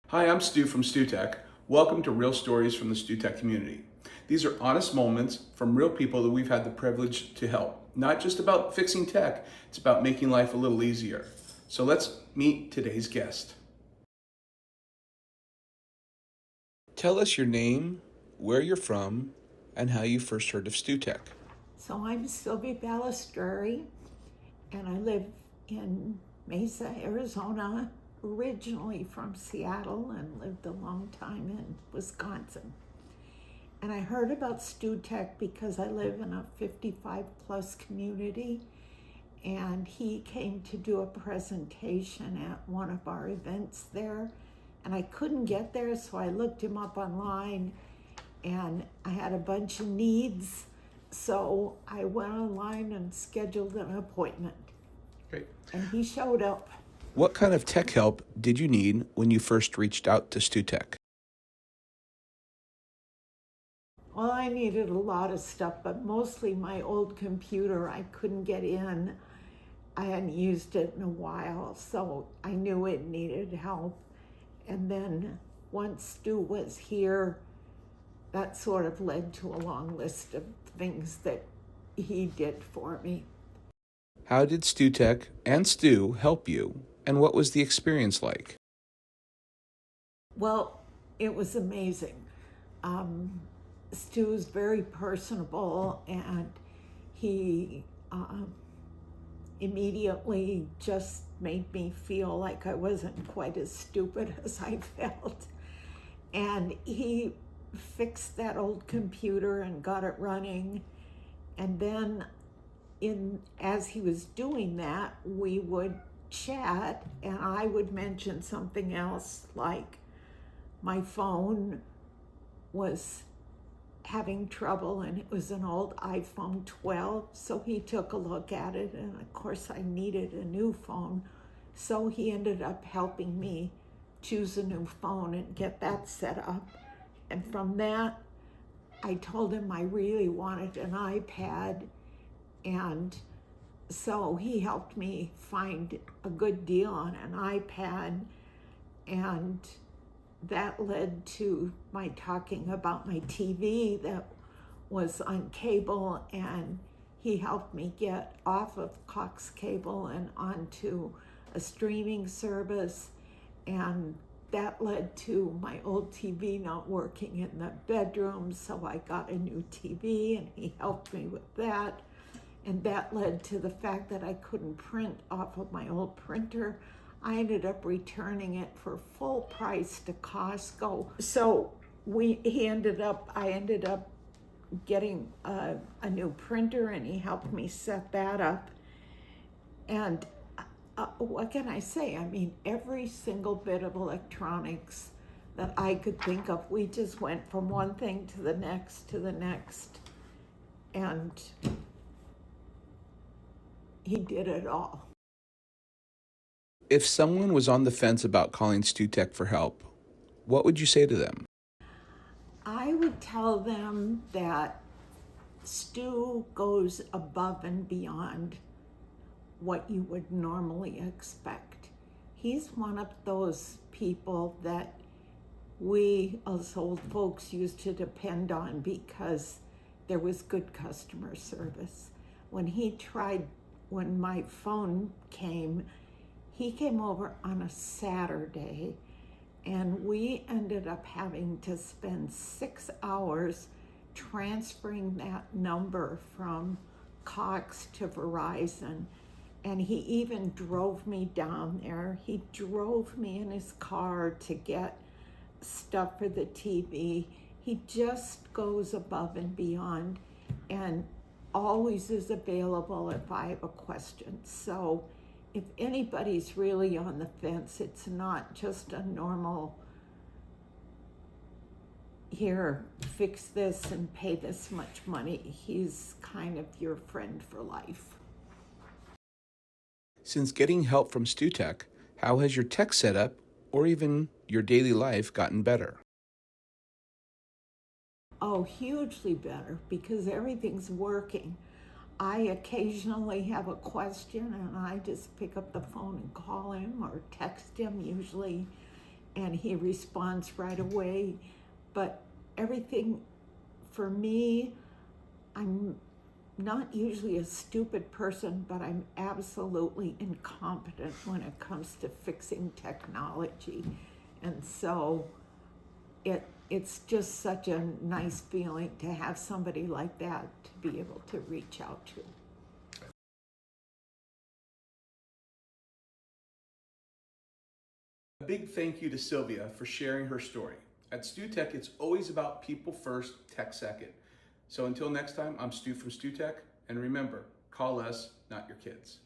Hi, I'm Stu from StuTech. Welcome to Real Stories from the StuTech Community. These are honest moments from real people that we've had the privilege to help. Not just about fixing tech, it's about making life a little easier. So let's meet today's guest. Tell us your name, where you're from, and how you first heard of StuTech. So I'm Sylvia Balistreri, and I live in Mesa, Arizona, originally from Seattle and lived a long time in Wisconsin. And I heard about StuTech because I live in a 55 plus community, and he came to do a presentation at one of our events there, and I couldn't get there, so I looked him up online, and I had a bunch of needs, so I went online and scheduled an appointment. Great. And he showed up. What kind of tech help did you need when you first reached out to StuTech? Well, I needed a lot of stuff, but mostly my old computer. I couldn't get in. I hadn't used it in a while, so I knew it needed help. And then once Stu was here, that sort of led to a long list of things that he did for me. How did StuTech and Stu help you, and what was the experience like? Well, it was amazing. Stu's very personable, and he immediately just made me feel like I wasn't quite as stupid as I felt. And he fixed that old computer and got it running. And then as he was doing that, we would chat, and I would mention something else, like my phone was having trouble, and it was an old iPhone 12, so he took a look at it, and of course I needed a new phone, so he ended up helping me choose a new phone and get that set up. And from that, I told him I really wanted an iPad, and so he helped me find a good deal on an iPad, and that led to my talking about my TV that was on cable, and he helped me get off of Cox Cable and onto a streaming service, and that led to my old TV not working in the bedroom, so I got a new TV, and he helped me with that. And that led to the fact that I couldn't print off of my old printer. I ended up returning it for full price to Costco. So I ended up getting a new printer, and he helped me set that up. And what can I say? I mean, every single bit of electronics that I could think of, we just went from one thing to the next to the next. And he did it all. If someone was on the fence about calling StuTech for help, what would you say to them? I would tell them that Stu goes above and beyond what you would normally expect. He's one of those people that we as old folks used to depend on because there was good customer service. When my phone came, he came over on a Saturday, and we ended up having to spend 6 hours transferring that number from Cox to Verizon. And he even drove me down there. He drove me in his car to get stuff for the TV. He just goes above and beyond, and always is available if I have a question. So if anybody's really on the fence, it's not just a normal, here, fix this and pay this much money. He's kind of your friend for life. Since getting help from StuTech, how has your tech setup or even your daily life gotten better? Oh, hugely better, because everything's working. I occasionally have a question, and I just pick up the phone and call him or text him usually, and he responds right away. But everything, for me, I'm not usually a stupid person, but I'm absolutely incompetent when it comes to fixing technology. And so it's just such a nice feeling to have somebody like that to be able to reach out to. A big thank you to Sylvia for sharing her story. At StuTech, it's always about people first, tech second. So until next time, I'm Stu from StuTech, and remember, call us, not your kids.